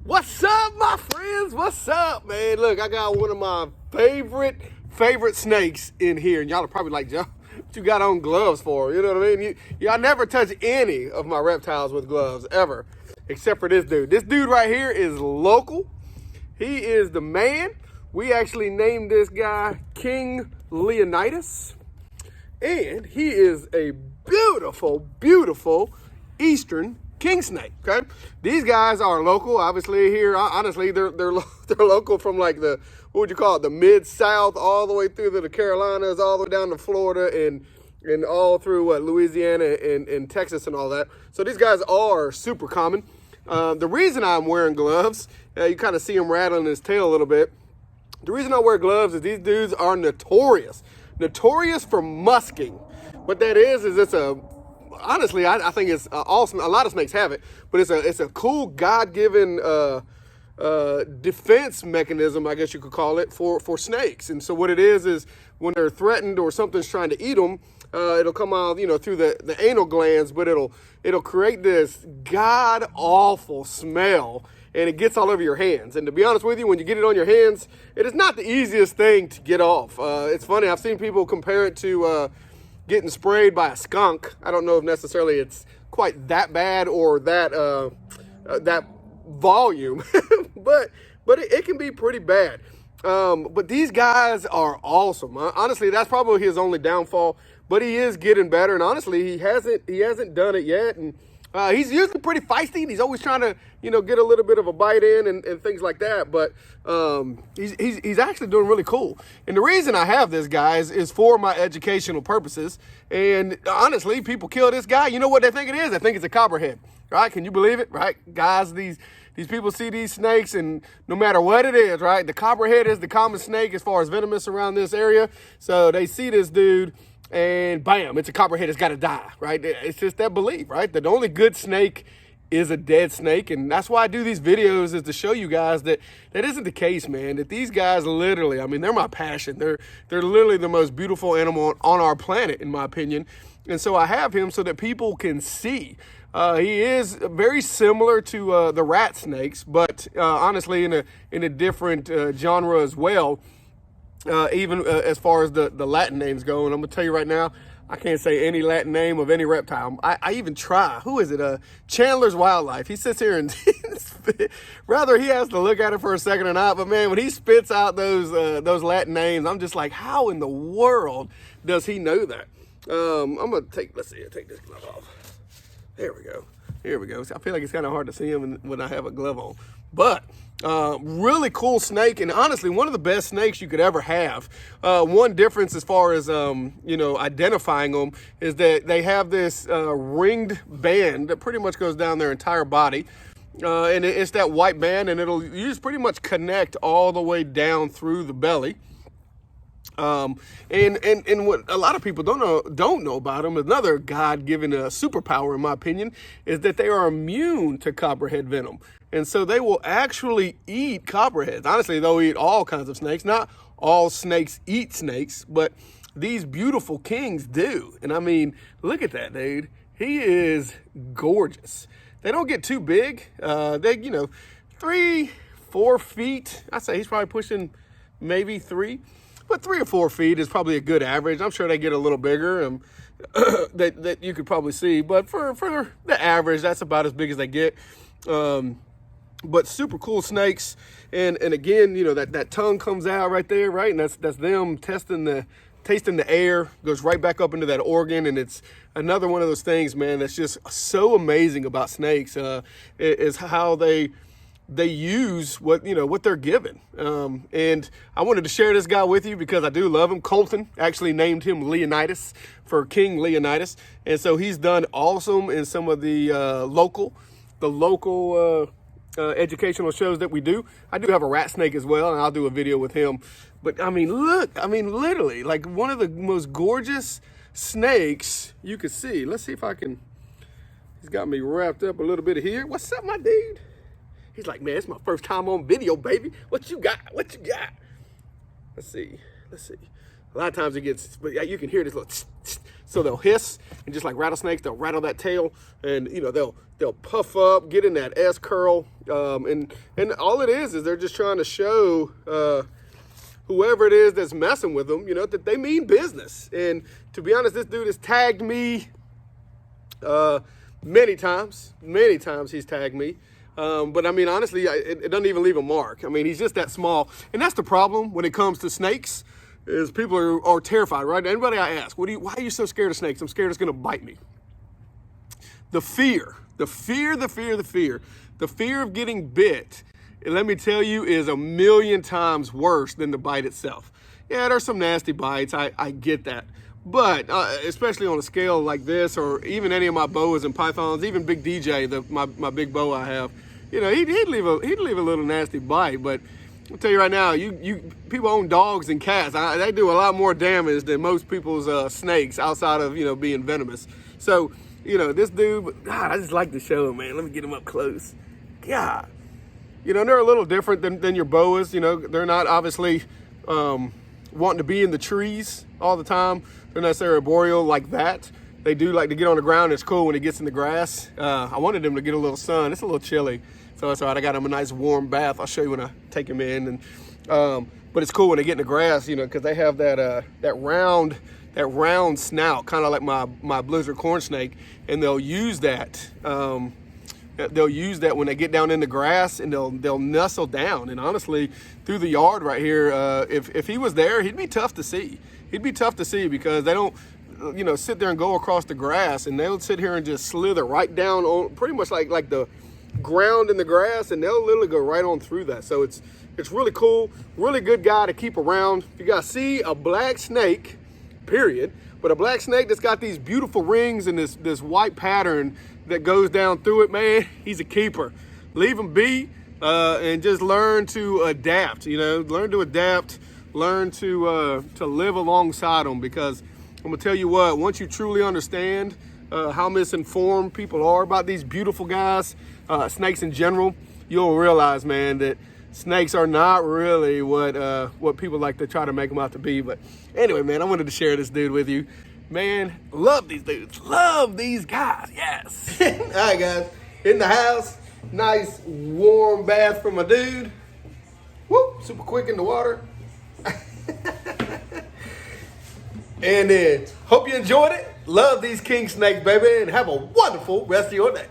What's up, my friends? What's up, man? Look, I got one of my favorite snakes in here, and y'all are probably like, Joe, what you got on gloves for? You know what I mean? Y'all never touch any of my reptiles with gloves, ever, except for this dude. This dude right here is local. He is the man. We actually named this guy King Leonidas, and he is a beautiful, beautiful Eastern king snake. Okay, these guys are local. Obviously, here, honestly, they're local from like the, what would you call it, the mid-south, all the way through to the Carolinas, all the way down to Florida, and all through Louisiana and Texas and all that. So these guys are super common. The reason I'm wearing gloves, you kind of see him rattling his tail a little bit. The reason I wear gloves is these dudes are notorious for musking. What that is it's a, honestly, I think it's awesome. A lot of snakes have it, but it's a cool God-given defense mechanism, I guess you could call it, for snakes. And so what it is when they're threatened or something's trying to eat them, it'll come out, through the anal glands, but it'll create this god-awful smell, and it gets all over your hands. And to be honest with you, when you get it on your hands, it is not the easiest thing to get off. It's funny, I've seen people compare it to getting sprayed by a skunk. I don't know if necessarily it's quite that bad or that volume, but it can be pretty bad. But these guys are awesome. Honestly, that's probably his only downfall, but he is getting better. And honestly, he hasn't done it yet. And he's usually pretty feisty, and he's always trying to, get a little bit of a bite in and things like that. But he's actually doing really cool. And the reason I have this, guys, is for my educational purposes. And honestly, people kill this guy. You know what they think it is? They think it's a copperhead, right? Can you believe it, right? Guys, these people see these snakes, and no matter what it is, right? The copperhead is the common snake as far as venomous around this area. So they see this dude, and bam, it's a copperhead. It's got to die, right? It's just that belief, right? That the only good snake is a dead snake. And that's why I do these videos, is to show you guys that isn't the case, man. That these guys literally, I mean, they're my passion. They're literally the most beautiful animal on our planet, in my opinion. And so I have him so that people can see. He is very similar to the rat snakes, but honestly in a different genre as well. Even as far as the Latin names go, and I'm gonna tell you right now, I can't say any Latin name of any reptile. I even try. Who is it? Chandler's Wildlife. He sits here and rather he has to look at it for a second or not. But man, when he spits out those Latin names, I'm just like, how in the world does he know that? I'm gonna take this glove off. There we go. Here we go. I feel like it's kind of hard to see him when I have a glove on. But really cool snake, and honestly, one of the best snakes you could ever have. One difference as far as identifying them is that they have this ringed band that pretty much goes down their entire body. And it's that white band, and you just pretty much connect all the way down through the belly. And what a lot of people don't know about them, another God-given superpower, in my opinion, is that they are immune to copperhead venom. And so they will actually eat copperheads. Honestly, they'll eat all kinds of snakes. Not all snakes eat snakes, but these beautiful kings do. And I mean, look at that, dude. He is gorgeous. They don't get too big. They, 3-4 feet. I'd say he's probably pushing maybe 3. But 3 or 4 feet is probably a good average. I'm sure they get a little bigger that you could probably see. But for the average, that's about as big as they get. But super cool snakes. And again, that tongue comes out right there, right? And that's them tasting the air, goes right back up into that organ. And it's another one of those things, man, that's just so amazing about snakes, is how they use what they're given. And I wanted to share this guy with you because I do love him. Colton actually named him Leonidas for King Leonidas. And so he's done awesome in some of the local educational shows that we do. I do have a rat snake as well, and I'll do a video with him. But I mean, look, literally like one of the most gorgeous snakes you could see. Let's see if I can, he's got me wrapped up a little bit here. What's up, my dude? He's like, man, it's my first time on video, baby. What you got? Let's see. A lot of times it gets, but you can hear this little So they'll hiss, and just like rattlesnakes, they'll rattle that tail, and they'll puff up, get in that S curl, and all it is they're just trying to show whoever it is that's messing with them, that they mean business. And to be honest, this dude has tagged me many times he's tagged me. But I mean, honestly, it doesn't even leave a mark. I mean, he's just that small. And that's the problem when it comes to snakes, is people are terrified, right? Anybody I ask, why are you so scared of snakes? I'm scared it's going to bite me. The fear of getting bit, let me tell you, is 1,000,000 times worse than the bite itself. Yeah, there's some nasty bites. I get that. But especially on a scale like this, or even any of my boas and pythons, even Big DJ, my big boa I have, he'd leave a little nasty bite. But I'll tell you right now, you people own dogs and cats. They do a lot more damage than most people's snakes, outside of being venomous. So this dude, God, I just like to show him, man. Let me get him up close. God, they're a little different than your boas. They're not obviously wanting to be in the trees all the time. They're not arboreal like that. They do like to get on the ground. It's cool when it gets in the grass. I wanted them to get a little sun. It's a little chilly, so that's all right. I got him a nice warm bath. I'll show you when I take him in. And but it's cool when they get in the grass, because they have that round snout, kind of like my blizzard corn snake, and they'll use that. They'll use that when they get down in the grass, and they'll nestle down. And honestly, through the yard right here, if he was there, he'd be tough to see. He'd be tough to see because they don't, sit there and go across the grass, and they'll sit here and just slither right down on pretty much like the ground in the grass, and they'll literally go right on through that. So it's really cool, really good guy to keep around. If you guys see a black snake, period, but a black snake that's got these beautiful rings and this white pattern that goes down through it, man, he's a keeper. Leave him be, and just learn to adapt. Learn to adapt. Learn to live alongside them, because I'm gonna tell you what, once you truly understand how misinformed people are about these beautiful guys, snakes in general, you'll realize, man, that snakes are not really what people like to try to make them out to be. But anyway, man, I wanted to share this dude with you. Man, love these dudes. Love these guys. Yes. All right, guys. In the house. Nice warm bath for my dude. Whoop. Super quick in the water. And then hope you enjoyed it. Love these king snakes, baby. And have a wonderful rest of your day.